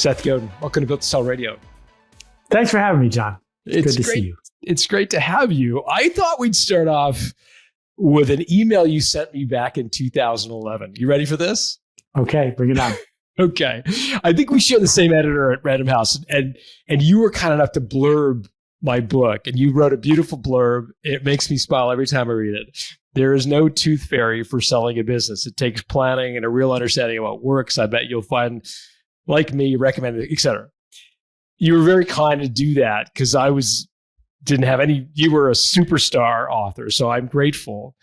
Seth Godin, welcome to Built to Sell Radio. Thanks for having me, John. It's good to see you. It's great to have you. I thought we'd start off with an email you sent me back in 2011. You ready for this? Okay, bring it on. Okay. I think we share the same editor at Random House, and you were kind enough to blurb my book, and you wrote a beautiful blurb. It makes me smile every time I read it. There is no tooth fairy for selling a business. It takes planning and a real understanding of what works. I bet you'll find, like me, recommended, etc. You were very kind to do that because didn't have any, you were a superstar author, so I'm grateful.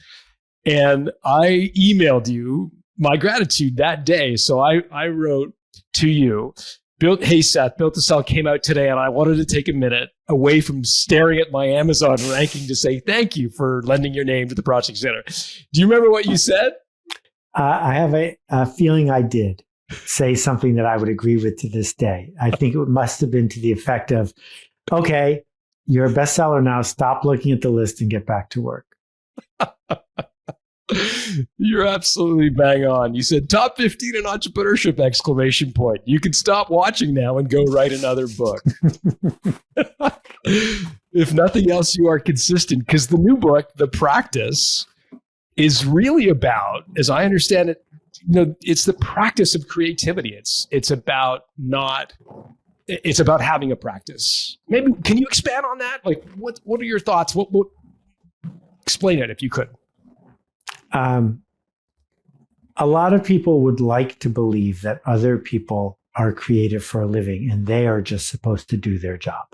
And I emailed you my gratitude that day. So I wrote to you, hey Seth, Built to Sell came out today, and I wanted to take a minute away from staring at my Amazon ranking to say thank you for lending your name to the Project Center. Do you remember what you said? I have a feeling I did say something that I would agree with to this day. I think it must have been to the effect of, okay, you're a bestseller now. Stop looking at the list and get back to work. You're absolutely bang on. You said top 15 in entrepreneurship, exclamation point. You can stop watching now and go write another book. If nothing else, you are consistent, because the new book, The Practice, is really about, as I understand it, it's the practice of creativity. It's about having a practice. Maybe can you expand on that? Like, what are your thoughts? What explain it if you could. A lot of people would like to believe that other people are creative for a living and they are just supposed to do their job.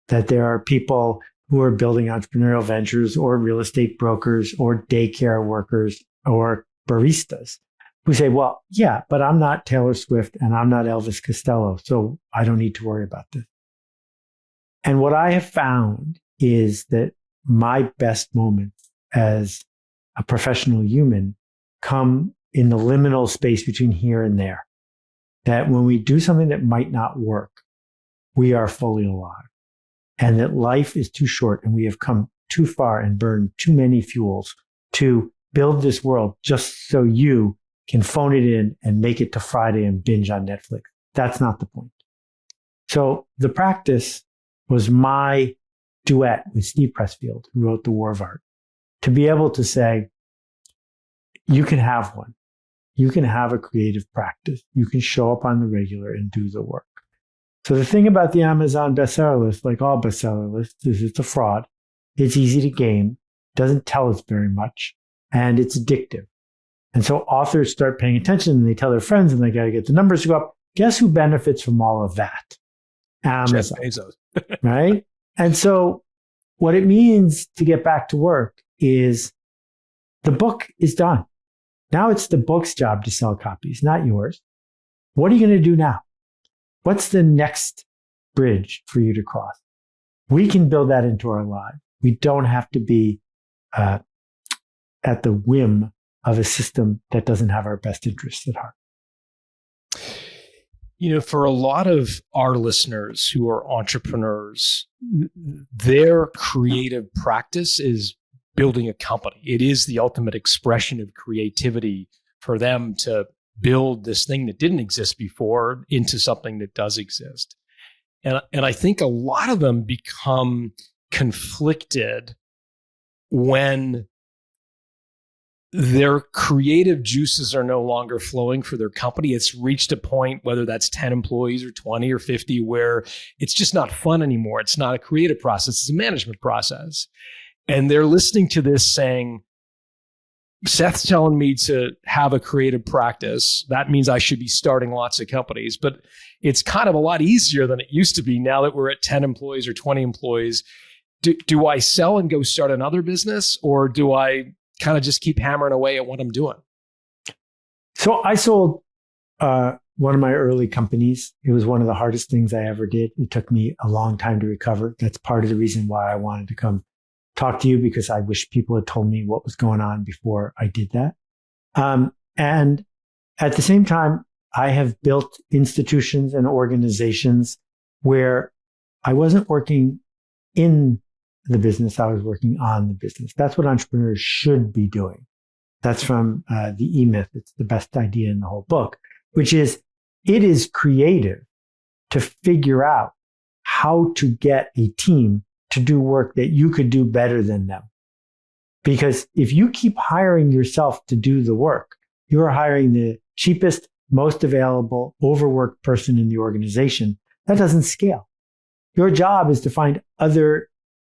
That there are people who are building entrepreneurial ventures or real estate brokers or daycare workers or baristas who say, well, yeah, but I'm not Taylor Swift and I'm not Elvis Costello, so I don't need to worry about this. And what I have found is that my best moments as a professional human come in the liminal space between here and there. That when we do something that might not work, we are fully alive. And that life is too short and we have come too far and burned too many fuels to build this world just so you can phone it in and make it to Friday and binge on Netflix. That's not the point. So The Practice was my duet with Steve Pressfield, who wrote The War of Art, to be able to say, you can have one. You can have a creative practice. You can show up on the regular and do the work. So the thing about the Amazon bestseller list, like all bestseller lists, is it's a fraud. It's easy to game, doesn't tell us very much, and it's addictive. And so authors start paying attention and they tell their friends and they got to get the numbers to go up. Guess who benefits from all of that? Amazon. Jeff Bezos. Right? And so what it means to get back to work is the book is done. Now it's the book's job to sell copies, not yours. What are you going to do now? What's the next bridge for you to cross? We can build that into our lives. We don't have to be at the whim of a system that doesn't have our best interests at heart. For a lot of our listeners who are entrepreneurs, their creative practice is building a company. It is the ultimate expression of creativity for them to build this thing that didn't exist before into something that does exist. And I think a lot of them become conflicted when their creative juices are no longer flowing for their company. It's reached a point, whether that's 10 employees or 20 or 50, where it's just not fun anymore. It's not a creative process, it's a management process. And they're listening to this saying, Seth's telling me to have a creative practice. That means I should be starting lots of companies. But it's kind of a lot easier than it used to be now that we're at 10 employees or 20 employees. Do I sell and go start another business, or do I kind of just keep hammering away at what I'm doing? So I sold one of my early companies. It was one of the hardest things I ever did. It took me a long time to recover. That's part of the reason why I wanted to come talk to you, because I wish people had told me what was going on before I did that. And at the same time, I have built institutions and organizations where I wasn't working in the business, I was working on the business. That's what entrepreneurs should be doing. That's from the E-Myth. It's the best idea in the whole book, which is, it is creative to figure out how to get a team to do work that you could do better than them. Because if you keep hiring yourself to do the work, you're hiring the cheapest, most available, overworked person in the organization. That doesn't scale. Your job is to find other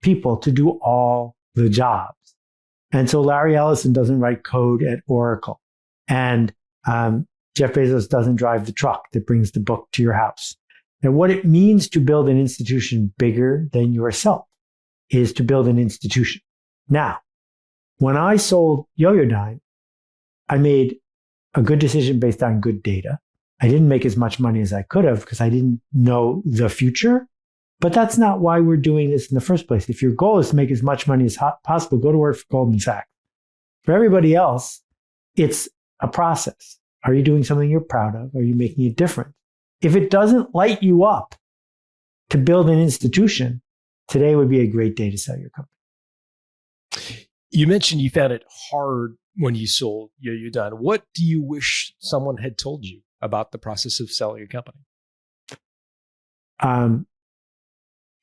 people to do all the jobs. And so Larry Ellison doesn't write code at Oracle. And Jeff Bezos doesn't drive the truck that brings the book to your house. And what it means to build an institution bigger than yourself is to build an institution. Now, when I sold Yoyodyne, I made a good decision based on good data. I didn't make as much money as I could have because I didn't know the future. But that's not why we're doing this in the first place. If your goal is to make as much money as possible, go to work for Goldman Sachs. For everybody else, it's a process. Are you doing something you're proud of? Are you making a difference? If it doesn't light you up to build an institution, today would be a great day to sell your company. You mentioned you found it hard when you sold Yoyodyne. What do you wish someone had told you about the process of selling a company?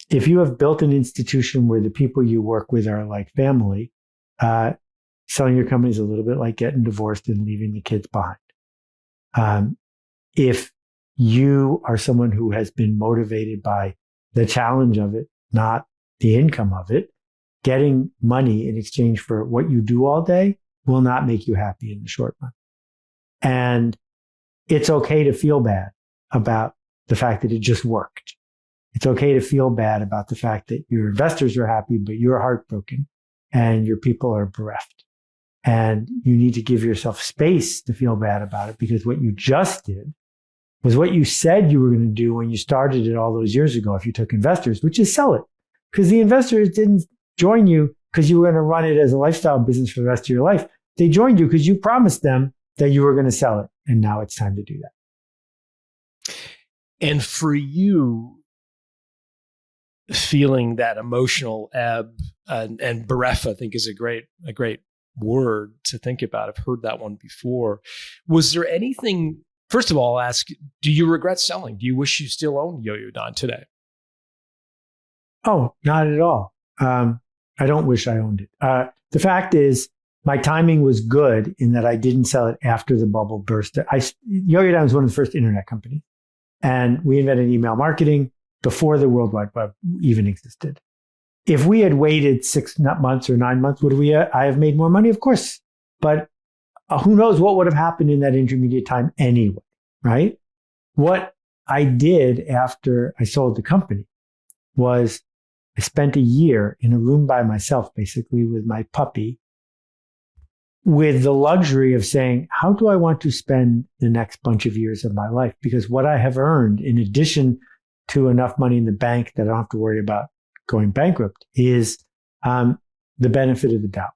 If you have built an institution where the people you work with are like family, selling your company is a little bit like getting divorced and leaving the kids behind. If you are someone who has been motivated by the challenge of it, not the income of it, getting money in exchange for what you do all day will not make you happy in the short run. And it's okay to feel bad about the fact that it just worked. It's okay to feel bad about the fact that your investors are happy, but you're heartbroken and your people are bereft. And you need to give yourself space to feel bad about it, because what you just did was what you said you were going to do when you started it all those years ago if you took investors, which is sell it. Because the investors didn't join you because you were going to run it as a lifestyle business for the rest of your life. They joined you because you promised them that you were going to sell it. And now it's time to do that. And for you, feeling that emotional ebb and bereft, I think, is a great word to think about. I've heard that one before. Was there anything, first of all, I'll ask, do you regret selling? Do you wish you still owned Yoyodyne today? Oh, not at all. I don't wish I owned it. The fact is, my timing was good in that I didn't sell it after the bubble burst. Yoyodyne was one of the first internet companies, and we invented email marketing before the World Wide Web even existed. If we had waited 6 months or 9 months, would I have made more money? Of course. But who knows what would have happened in that intermediate time anyway, right? What I did after I sold the company was I spent a year in a room by myself, basically with my puppy, with the luxury of saying, how do I want to spend the next bunch of years of my life? Because what I have earned, in addition to enough money in the bank that I don't have to worry about going bankrupt, is the benefit of the doubt.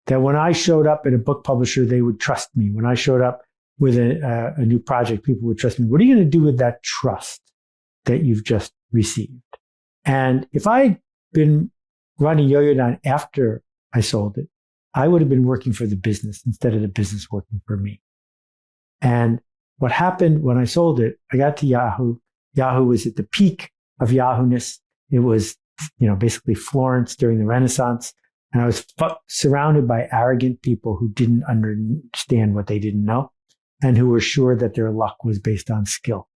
That when I showed up at a book publisher, they would trust me. When I showed up with a new project, people would trust me. What are you going to do with that trust that you've just received? And if I'd been running Yoyodyne after I sold it, I would have been working for the business instead of the business working for me. And what happened when I sold it, I got to Yahoo. Yahoo was at the peak of Yahoo-ness. It was, basically Florence during the Renaissance. And I was surrounded by arrogant people who didn't understand what they didn't know and who were sure that their luck was based on skill.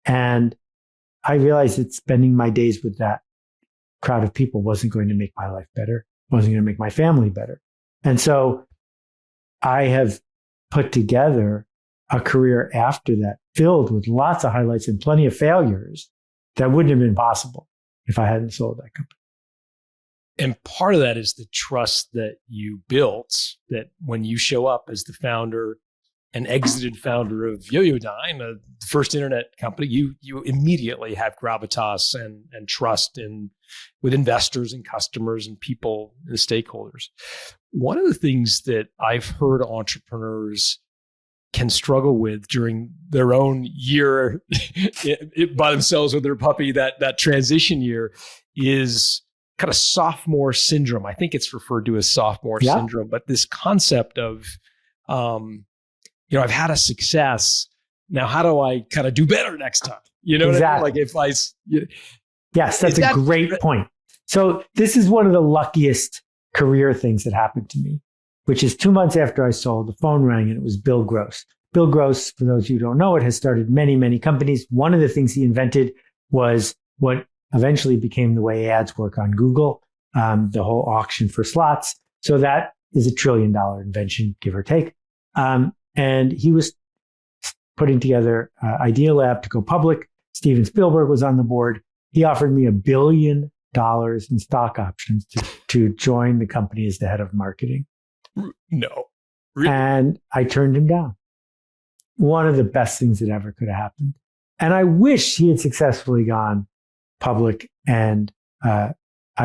And I realized that spending my days with that crowd of people wasn't going to make my life better, wasn't going to make my family better. And so I have put together a career after that filled with lots of highlights and plenty of failures that wouldn't have been possible if I hadn't sold that company. And part of that is the trust that you built, that when you show up as the founder and exited founder of Yoyodyne, the first internet company, you immediately have gravitas and trust with investors and customers and people and stakeholders. One of the things that I've heard entrepreneurs can struggle with during their own year by themselves with their puppy, that transition year, is kind of sophomore syndrome. I think it's referred to as sophomore syndrome, but this concept of, I've had a success. Now, how do I kind of do better next time? You know what I mean? Exactly. Like Yes, that's a great point. So this is one of the luckiest career things that happened to me, which is 2 months after I sold, the phone rang and it was Bill Gross. Bill Gross, for those of you who don't know it, has started many, many companies. One of the things he invented was what eventually became the way ads work on Google, the whole auction for slots. So that is $1 trillion invention, give or take. And he was putting together Idea Lab to go public. Steven Spielberg was on the board. He offered me $1 billion in stock options to join the company as the head of marketing. No. Really? And I turned him down. One of the best things that ever could have happened. And I wish he had successfully gone public and I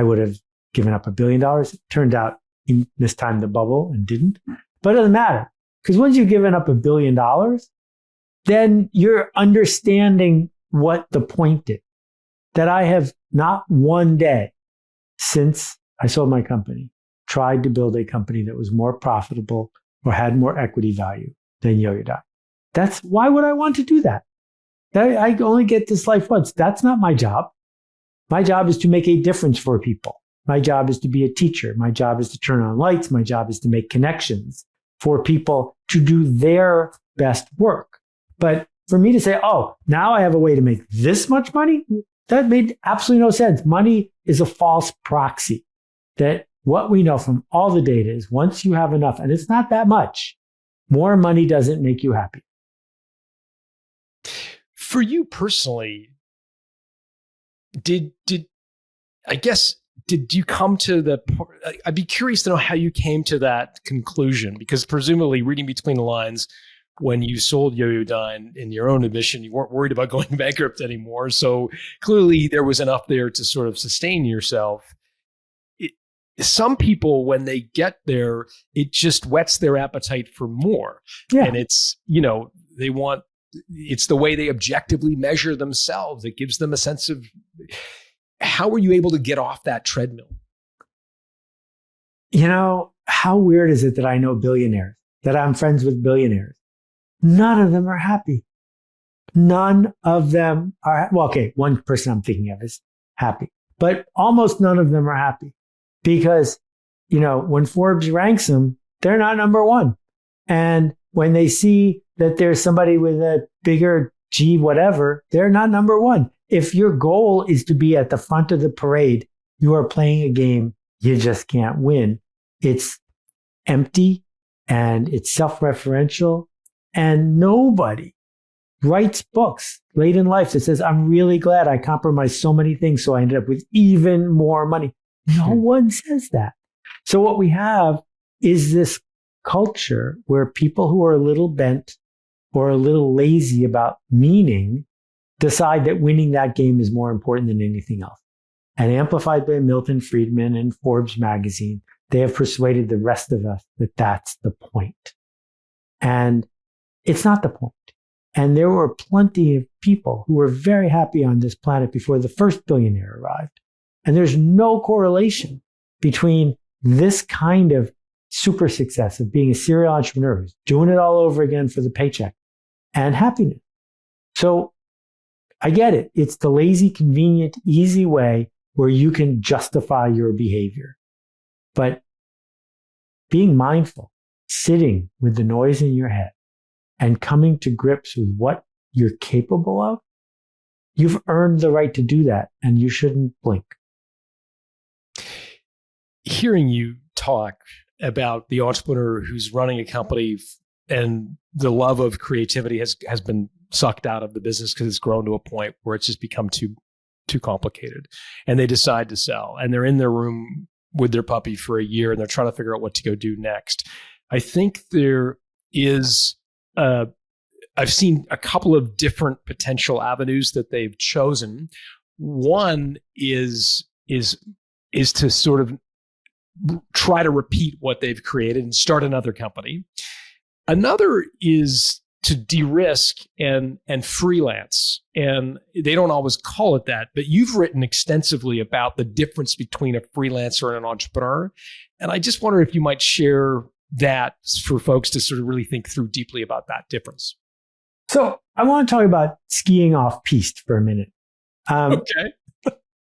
would have given up $1 billion. It turned out he mistimed the bubble and didn't. But it doesn't matter. Because once you've given up $1 billion, then you're understanding what the point is. That I have not one day since I sold my company tried to build a company that was more profitable or had more equity value than Yoyodyne. That's why would I want to do that? I only get this life once. That's not my job. My job is to make a difference for people. My job is to be a teacher. My job is to turn on lights. My job is to make connections for people to do their best work. But for me to say, oh, now I have a way to make this much money, that made absolutely no sense. Money is a false proxy. That what we know from all the data is once you have enough, and it's not that much, more money doesn't make you happy. For you personally, did you come to I'd be curious to know how you came to that conclusion, because presumably reading between the lines, when you sold Yoyodyne, in your own admission, you weren't worried about going bankrupt anymore. So clearly there was enough there to sort of sustain yourself. Some people, when they get there, it just whets their appetite for more. Yeah. And it's, it's the way they objectively measure themselves. It gives them a sense of, how were you able to get off that treadmill? How weird is it that I know billionaires, that I'm friends with billionaires? None of them are happy. None of them are, well, okay, one person I'm thinking of is happy, but almost none of them are happy because, when Forbes ranks them, they're not number one. And when they see that there's somebody with a bigger G whatever, they're not number one. If your goal is to be at the front of the parade, you are playing a game you just can't win. It's empty and it's self-referential. And nobody writes books late in life that says, I'm really glad I compromised so many things, so I ended up with even more money. No one says that. So what we have is this culture where people who are a little bent or a little lazy about meaning decide that winning that game is more important than anything else. And amplified by Milton Friedman and Forbes magazine, they have persuaded the rest of us that that's the point. And it's not the point. And there were plenty of people who were very happy on this planet before the first billionaire arrived. And there's no correlation between this kind of super success of being a serial entrepreneur who's doing it all over again for the paycheck and happiness. So I get it. It's the lazy, convenient, easy way where you can justify your behavior. But being mindful, sitting with the noise in your head, and coming to grips with what you're capable of, you've earned the right to do that, and you shouldn't blink. Hearing you talk about the entrepreneur who's running a company and the love of creativity has been sucked out of the business because it's grown to a point where it's just become too complicated, and they decide to sell, and they're in their room with their puppy for a year, and they're trying to figure out what to go do next. I think there is I've seen a couple of different potential avenues that they've chosen. One is to sort of try to repeat what they've created and start another company. Another is to de-risk and freelance. And they don't always call it that, but you've written extensively about the difference between a freelancer and an entrepreneur. And I just wonder if you might share that for folks to sort of really think through deeply about that difference. So I want to talk about skiing off piste for a minute. Okay.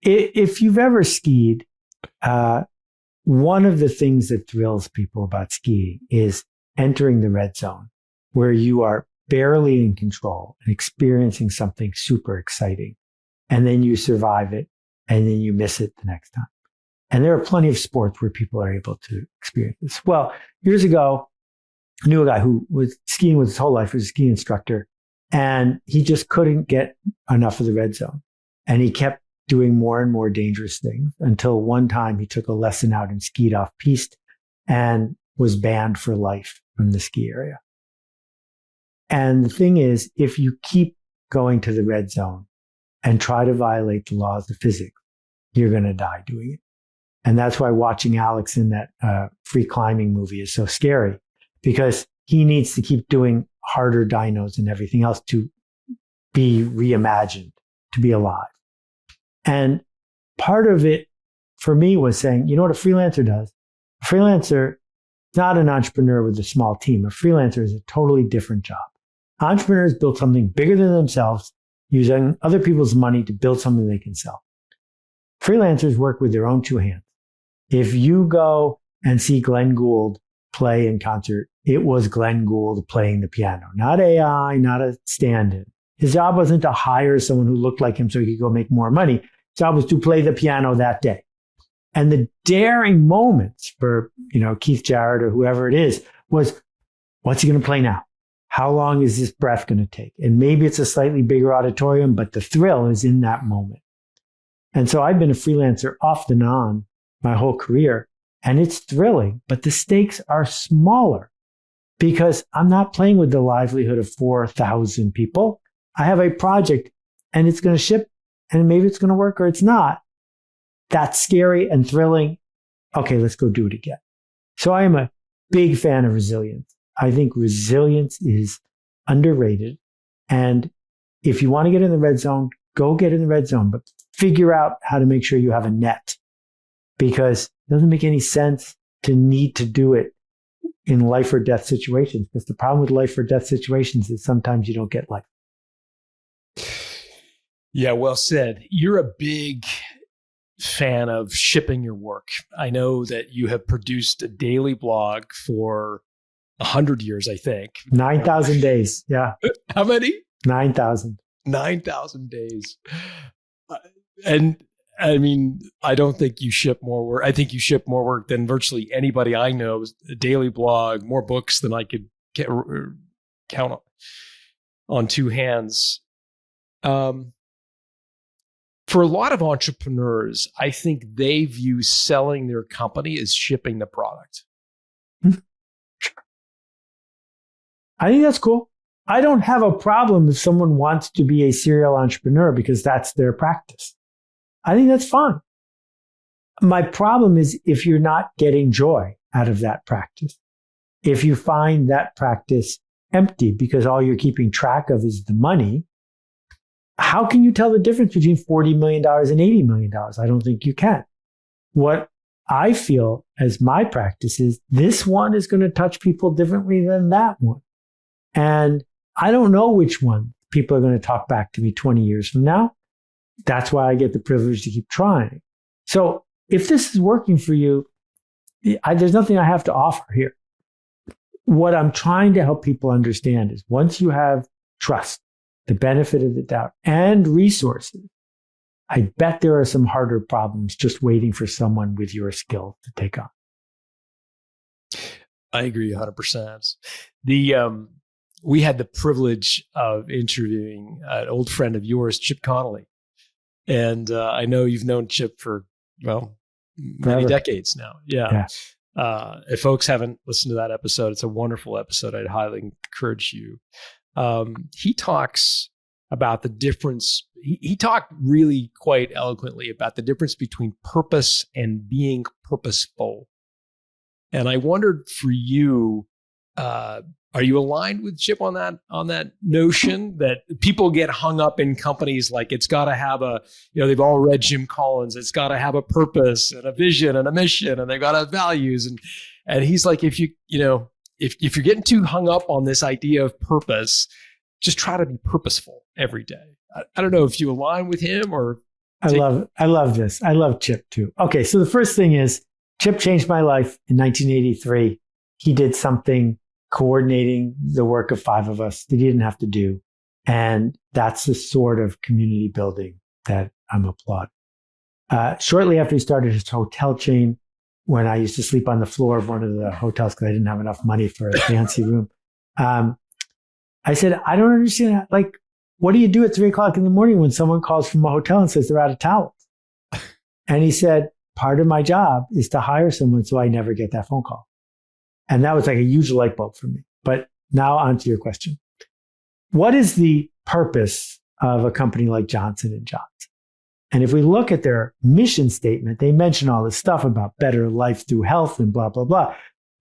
If you've ever skied, one of the things that thrills people about skiing is entering the red zone, where you are barely in control and experiencing something super exciting. And then you survive it, and then you miss it the next time. And there are plenty of sports where people are able to experience this. Well, years ago, I knew a guy who was skiing with his whole life. He was a ski instructor, and he just couldn't get enough of the red zone. And he kept doing more and more dangerous things until one time he took a lesson out and skied off piste and was banned for life from the ski area. And the thing is, if you keep going to the red zone and try to violate the laws of physics, you're going to die doing it. And that's why watching Alex in that free climbing movie is so scary, because he needs to keep doing harder dynos and everything else to be reimagined, to be alive. And part of it for me was saying, you know what a freelancer does? A freelancer is not an entrepreneur with a small team. A freelancer is a totally different job. Entrepreneurs build something bigger than themselves, using other people's money to build something they can sell. Freelancers work with their own two hands. If you go and see Glenn Gould play in concert, it was Glenn Gould playing the piano, not AI, not a stand-in. His job wasn't to hire someone who looked like him so he could go make more money. His job was to play the piano that day. And the daring moments for, Keith Jarrett or whoever it is was, what's he going to play now? How long is this breath going to take? And maybe it's a slightly bigger auditorium, but the thrill is in that moment. And so I've been a freelancer off and on my whole career, and it's thrilling, but the stakes are smaller because I'm not playing with the livelihood of 4,000 people. I have a project and it's going to ship, and maybe it's going to work or it's not. That's scary and thrilling. Okay, let's go do it again. So I am a big fan of resilience. I think resilience is underrated. And if you want to get in the red zone, go get in the red zone, but figure out how to make sure you have a net, because it doesn't make any sense to need to do it in life or death situations, because the problem with life or death situations is sometimes you don't get life. Yeah, well said. You're a big fan of shipping your work. I know that you have produced a daily blog for 100 years, I think. 9,000 days. Yeah. How many? 9,000. 9,000 days. And I mean, I don't think you ship more work. I think you ship more work than virtually anybody I know. A daily blog, more books than I could count on two hands. For a lot of entrepreneurs, I think they view selling their company as shipping the product. I think that's cool. I don't have a problem if someone wants to be a serial entrepreneur because that's their practice. I think that's fine. My problem is if you're not getting joy out of that practice, if you find that practice empty because all you're keeping track of is the money, how can you tell the difference between $40 million and $80 million? I don't think you can. What I feel as my practice is this one is going to touch people differently than that one. And I don't know which one people are going to talk back to me 20 years from now. That's why I get the privilege to keep trying. So if this is working for you, there's nothing I have to offer here. What I'm trying to help people understand is once you have trust, the benefit of the doubt, and resources, I bet there are some harder problems just waiting for someone with your skills to take on. I agree 100%. We had the privilege of interviewing an old friend of yours, Chip Connolly. And I know you've known Chip for, many decades now. Yeah. If folks haven't listened to that episode, it's a wonderful episode. I'd highly encourage you. He talks about the difference. He talked really quite eloquently about the difference between purpose and being purposeful. And I wondered for you, are you aligned with Chip on that notion that people get hung up in companies like it's got to have they've all read Jim Collins. It's got to have a purpose and a vision and a mission, and they've got to have values. And he's like, if you're getting too hung up on this idea of purpose, just try to be purposeful every day. I don't know if you align with him or. I love this. I love Chip too. Okay. So the first thing is Chip changed my life in 1983. He did something coordinating the work of 5 of us that he didn't have to do. And that's the sort of community building that I'm applauding. Shortly after he started his hotel chain, when I used to sleep on the floor of one of the hotels because I didn't have enough money for a fancy room, I said, I don't understand that. Like, what do you do at 3 o'clock in the morning when someone calls from a hotel and says they're out of towels? And he said, part of my job is to hire someone so I never get that phone call. And that was like a huge light bulb for me. But now on to your question. What is the purpose of a company like Johnson & Johnson? And if we look at their mission statement, they mention all this stuff about better life through health and blah, blah, blah.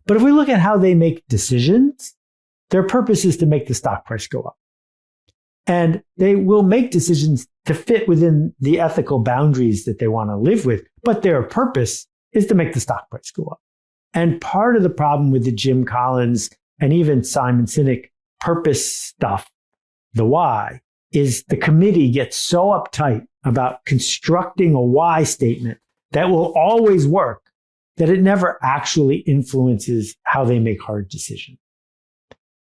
But if we look at how they make decisions, their purpose is to make the stock price go up. And they will make decisions to fit within the ethical boundaries that they want to live with. But their purpose is to make the stock price go up. And part of the problem with the Jim Collins and even Simon Sinek purpose stuff, the why, is the committee gets so uptight about constructing a why statement that will always work that it never actually influences how they make hard decisions.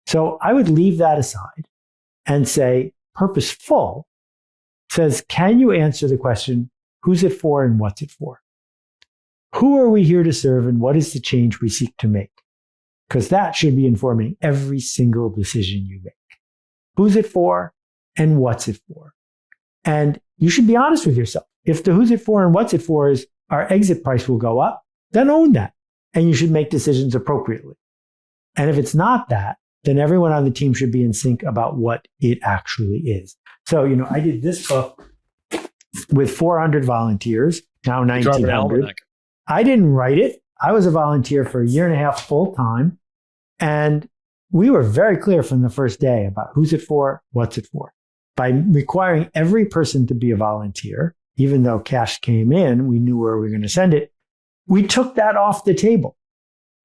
So I would leave that aside and say purposeful says, can you answer the question, who's it for and what's it for? Who are we here to serve and what is the change we seek to make? Because that should be informing every single decision you make. Who's it for and what's it for? And you should be honest with yourself. If the who's it for and what's it for is our exit price will go up, then own that. And you should make decisions appropriately. And if it's not that, then everyone on the team should be in sync about what it actually is. So, I did this book with 400 volunteers, now 1,900. I didn't write it. I was a volunteer for 1.5 years full time. And we were very clear from the first day about who's it for, what's it for. By requiring every person to be a volunteer, even though cash came in, we knew where we were going to send it. We took that off the table.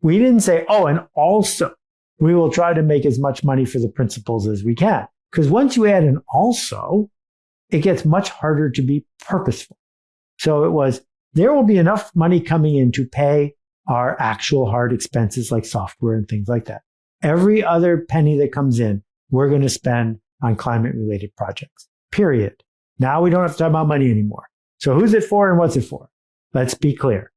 We didn't say, and also we will try to make as much money for the principals as we can. Because once you add an also, it gets much harder to be purposeful. So it was, there will be enough money coming in to pay our actual hard expenses like software and things like that. Every other penny that comes in, we're going to spend on climate-related projects, period. Now we don't have to talk about money anymore. So who's it for and what's it for? Let's be clear.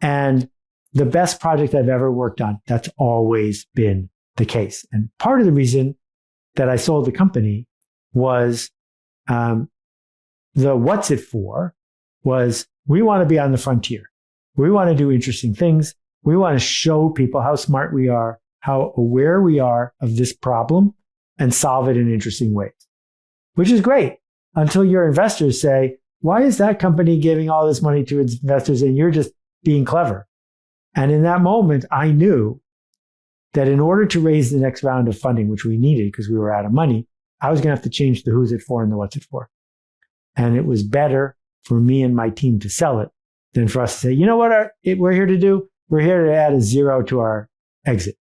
And the best project I've ever worked on, that's always been the case. And part of the reason that I sold the company was the what's it for was we want to be on the frontier. We want to do interesting things. We want to show people how smart we are, how aware we are of this problem and solve it in interesting ways, which is great until your investors say, why is that company giving all this money to its investors and you're just being clever? And in that moment, I knew that in order to raise the next round of funding, which we needed because we were out of money, I was going to have to change the who's it for and the what's it for. And it was better for me and my team to sell it than for us to say, you know what we're here to do? We're here to add a 0 to our exit.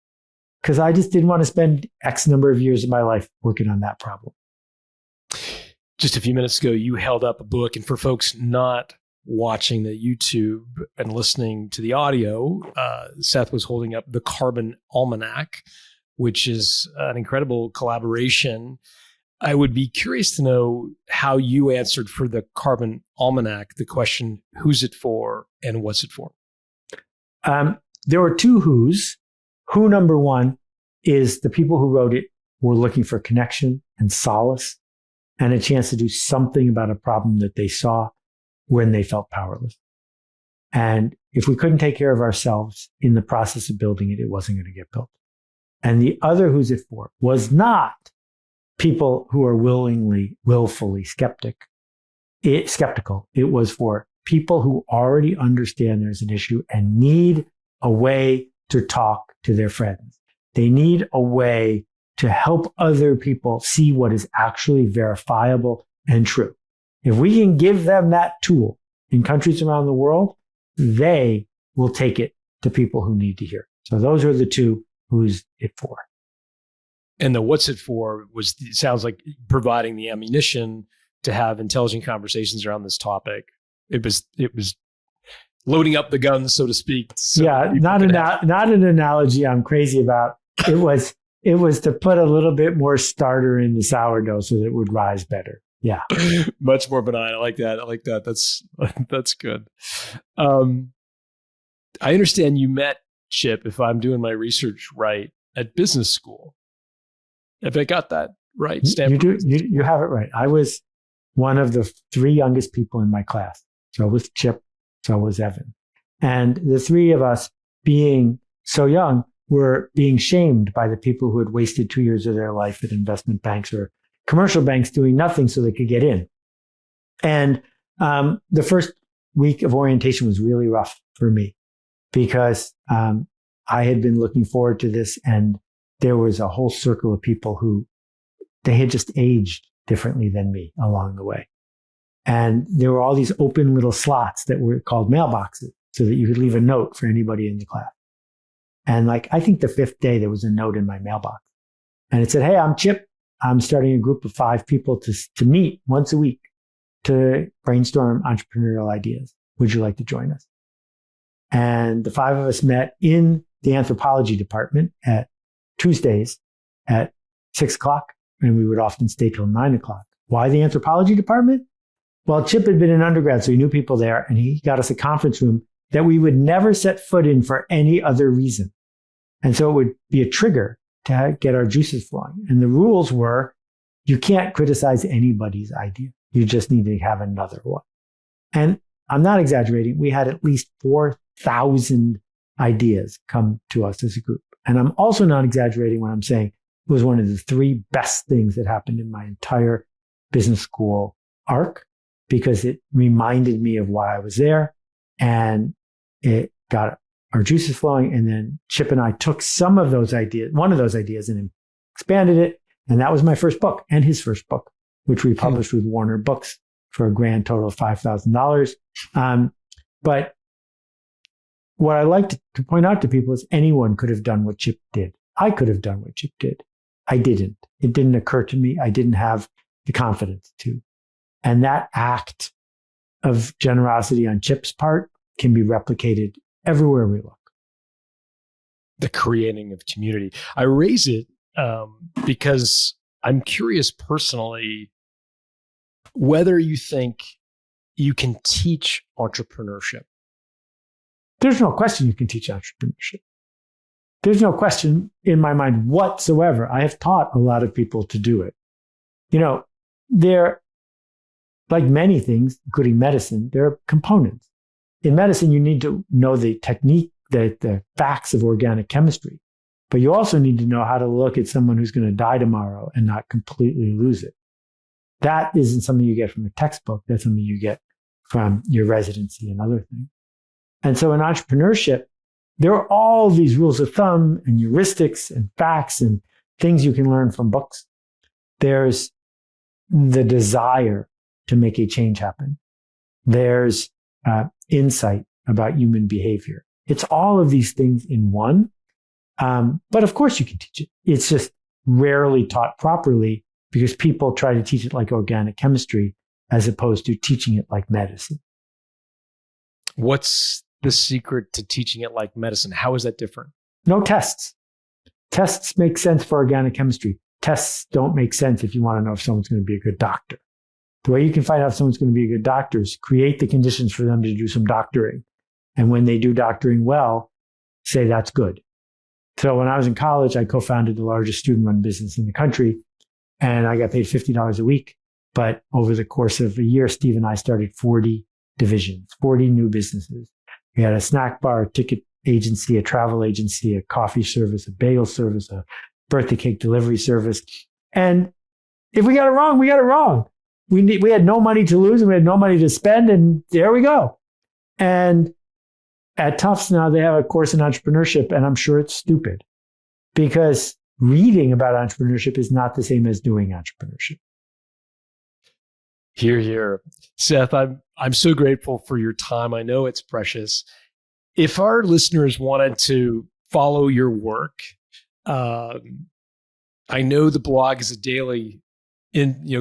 Because I just didn't want to spend X number of years of my life working on that problem. Just a few minutes ago, you held up a book. And for folks not watching the YouTube and listening to the audio, Seth was holding up the Carbon Almanac, which is an incredible collaboration. I would be curious to know how you answered for the Carbon Almanac, the question, who's it for and what's it for? There were 2 who's. Who number 1 is the people who wrote it were looking for connection and solace and a chance to do something about a problem that they saw when they felt powerless. And if we couldn't take care of ourselves in the process of building it, it wasn't going to get built. And the other who's it for was not people who are willfully skeptical. It was for people who already understand there's an issue and need a way to talk to their friends. They need a way to help other people see what is actually verifiable and true. If we can give them that tool in countries around the world, they will take it to people who need to hear it. So those are the 2 who's it for. And the what's it for it sounds like providing the ammunition to have intelligent conversations around this topic. It was loading up the guns, so to speak. So not an analogy I'm crazy about. It was to put a little bit more starter in the sourdough so that it would rise better. Yeah. Much more benign. I like that. That's good. I understand you met Chip, if I'm doing my research right, at business school. If I got that right, Stanford. You have it right. I was one of the 3 youngest people in my class. So was Chip, so was Evan. And the 3 of us, being so young, were being shamed by the people who had wasted 2 years of their life at investment banks or commercial banks doing nothing so they could get in. And the first week of orientation was really rough for me because I had been looking forward to this, and there was a whole circle of people who they had just aged differently than me along the way. And there were all these open little slots that were called mailboxes so that you could leave a note for anybody in the class. And I think the 5th day, there was a note in my mailbox. And it said, "Hey, I'm Chip. I'm starting a group of 5 people to meet once a week to brainstorm entrepreneurial ideas. Would you like to join us?" And the 5 of us met in the anthropology department at Tuesdays at 6 o'clock. And we would often stay till 9 o'clock. Why the anthropology department? Well, Chip had been an undergrad, so he knew people there, and he got us a conference room that we would never set foot in for any other reason. And so it would be a trigger to get our juices flowing. And the rules were, you can't criticize anybody's idea. You just need to have another one. And I'm not exaggerating. We had at least 4,000 ideas come to us as a group. And I'm also not exaggerating when I'm saying it was one of the 3 best things that happened in my entire business school arc, because it reminded me of why I was there, and it got our juices flowing. And then Chip and I took one of those ideas, and expanded it. And that was my first book and his first book, which we published with Warner Books for a grand total of $5,000. But what I like to point out to people is anyone could have done what Chip did. I could have done what Chip did. I didn't. It didn't occur to me. I didn't have the confidence to. And that act of generosity on Chip's part can be replicated everywhere we look. The creating of community. I raise it because I'm curious personally whether you think you can teach entrepreneurship. There's no question you can teach entrepreneurship. There's no question in my mind whatsoever. I have taught a lot of people to do it. They're like many things, including medicine, there are components. In medicine, you need to know the technique, the facts of organic chemistry, but you also need to know how to look at someone who's going to die tomorrow and not completely lose it. That isn't something you get from a textbook. That's something you get from your residency and other things. And so in entrepreneurship, there are all these rules of thumb and heuristics and facts and things you can learn from books. There's the desire to make a change happen. There's insight about human behavior. It's all of these things in one. But of course you can teach it. It's just rarely taught properly because people try to teach it like organic chemistry as opposed to teaching it like medicine. What's the secret to teaching it like medicine? How is that different? No tests. Tests make sense for organic chemistry. Tests don't make sense if you want to know if someone's going to be a good doctor. The way you can find out if someone's going to be a good doctor is create the conditions for them to do some doctoring. And when they do doctoring well, say that's good. So when I was in college, I co-founded the largest student-run business in the country, and I got paid $50 a week. But over the course of a year, Steve and I started 40 divisions, 40 new businesses. We had a snack bar, a ticket agency, a travel agency, a coffee service, a bagel service, a birthday cake delivery service. And if we got it wrong, we got it wrong. We had no money to lose and we had no money to spend, and there we go. And at Tufts now, they have a course in entrepreneurship, and I'm sure it's stupid because reading about entrepreneurship is not the same as doing entrepreneurship. Hear, hear. Seth, I'm so grateful for your time. I know it's precious. If our listeners wanted to follow your work, I know the blog is a daily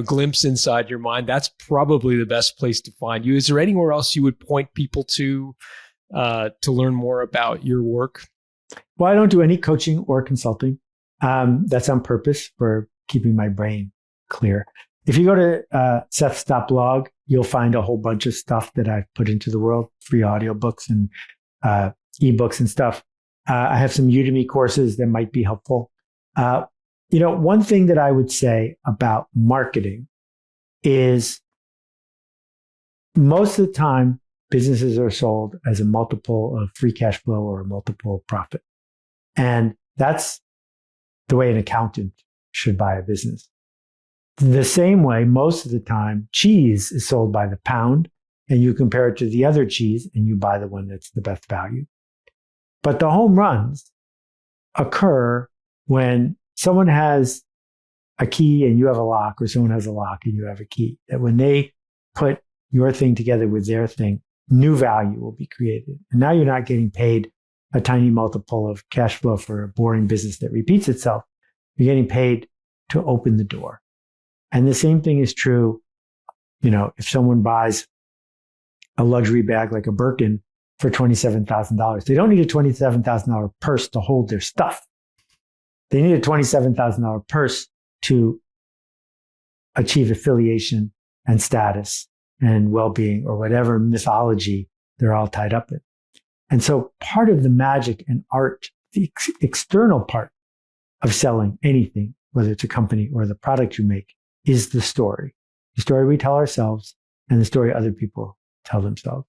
glimpse inside your mind. That's probably the best place to find you. Is there anywhere else you would point people to learn more about your work? Well, I don't do any coaching or consulting. That's on purpose for keeping my brain clear. If you go to Seth's.blog, you'll find a whole bunch of stuff that I've put into the world, free audiobooks and ebooks and stuff. I have some Udemy courses that might be helpful. One thing that I would say about marketing is most of the time, businesses are sold as a multiple of free cash flow or a multiple of profit. And that's the way an accountant should buy a business. The same way, most of the time, cheese is sold by the pound, and you compare it to the other cheese and you buy the one that's the best value. But the home runs occur when someone has a key and you have a lock, or someone has a lock and you have a key. That when they put your thing together with their thing, new value will be created. And now you're not getting paid a tiny multiple of cash flow for a boring business that repeats itself. You're getting paid to open the door. And the same thing is true, if someone buys a luxury bag like a Birkin for $27,000, they don't need a $27,000 purse to hold their stuff. They need a $27,000 purse to achieve affiliation and status and well-being or whatever mythology they're all tied up in. And so part of the magic and art, the external part of selling anything, whether it's a company or the product you make, is the story we tell ourselves and the story other people tell themselves.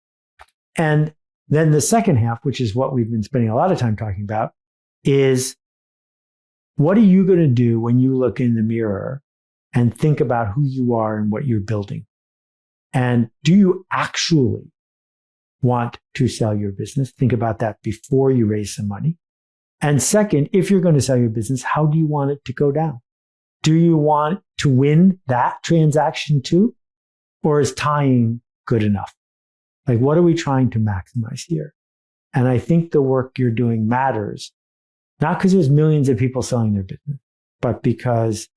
And then the second half, which is what we've been spending a lot of time talking about, is what are you going to do when you look in the mirror and think about who you are and what you're building? And do you actually want to sell your business? Think about that before you raise some money. And second, if you're going to sell your business, how do you want it to go down? Do you want to win that transaction too? Or is tying good enough? Like, what are we trying to maximize here? And I think the work you're doing matters, not because there's millions of people selling their business, but because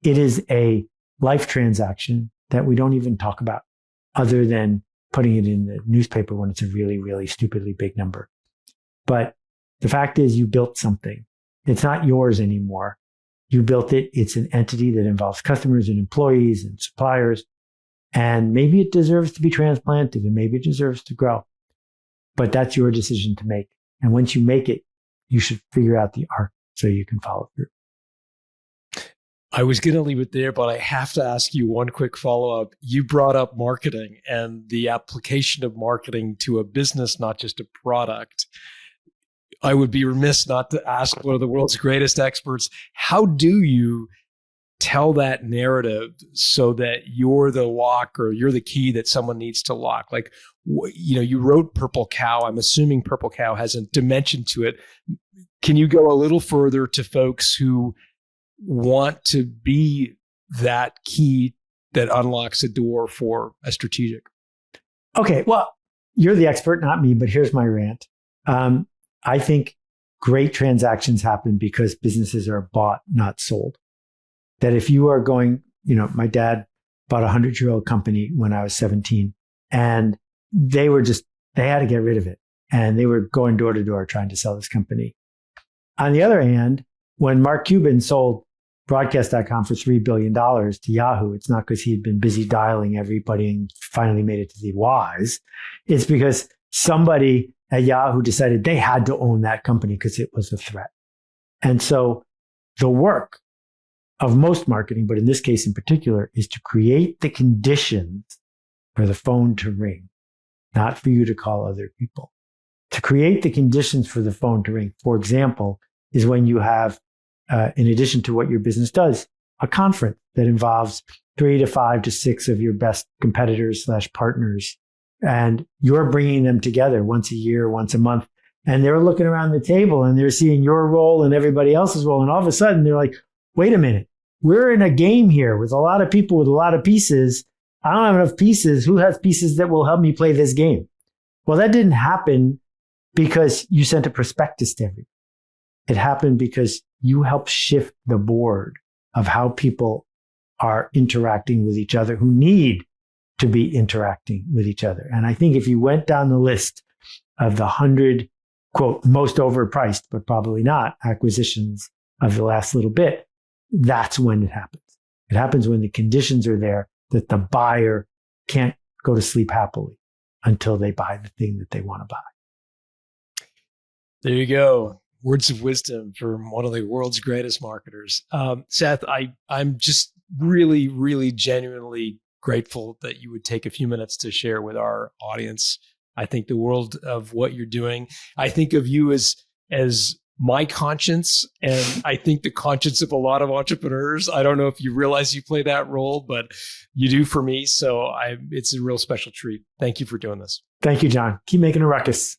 it is a life transaction that we don't even talk about other than putting it in the newspaper when it's a really, really stupidly big number. But the fact is you built something. It's not yours anymore. You built it. It's an entity that involves customers and employees and suppliers. And maybe it deserves to be transplanted and maybe it deserves to grow. But that's your decision to make. And once you make it, you should figure out the arc so you can follow through. I was going to leave it there, but I have to ask you one quick follow-up. You brought up marketing and the application of marketing to a business, not just a product. I would be remiss not to ask one of the world's greatest experts, how do you tell that narrative so that you're the lock or you're the key that someone needs to lock? Like, you wrote Purple Cow. I'm assuming Purple Cow has a dimension to it. Can you go a little further to folks who want to be that key that unlocks a door for a strategic? Okay, well, you're the expert, not me, but here's my rant. I think great transactions happen because businesses are bought, not sold. That if you are going, my dad bought a 100-year-old company when I was 17, and they had to get rid of it. And they were going door to door trying to sell this company. On the other hand, when Mark Cuban sold broadcast.com for $3 billion to Yahoo, it's not because he had been busy dialing everybody and finally made it to the Y's. It's because somebody at Yahoo decided they had to own that company because it was a threat. And so the work of most marketing, but in this case in particular, is to create the conditions for the phone to ring, not for you to call other people. To create the conditions for the phone to ring, for example, is when you have, in addition to what your business does, a conference that involves 3 to 5 to 6 of your best competitors / partners. And you're bringing them together once a year, once a month. And they're looking around the table and they're seeing your role and everybody else's role. And all of a sudden they're like, wait a minute, we're in a game here with a lot of people with a lot of pieces. I don't have enough pieces. Who has pieces that will help me play this game? Well, that didn't happen because you sent a prospectus to everybody. It happened because you helped shift the board of how people are interacting with each other who need to be interacting with each other. And I think if you went down the list of the 100, quote, most overpriced, but probably not, acquisitions of the last little bit, that's when it happens. It happens when the conditions are there that the buyer can't go to sleep happily until they buy the thing that they want to buy. There you go. Words of wisdom from one of the world's greatest marketers. Seth, I'm just really, really genuinely grateful that you would take a few minutes to share with our audience. I think the world of what you're doing. I think of you as my conscience, and I think the conscience of a lot of entrepreneurs. I don't know if you realize you play that role, but you do for me. So it's a real special treat. Thank you for doing this. Thank you, John. Keep making a ruckus.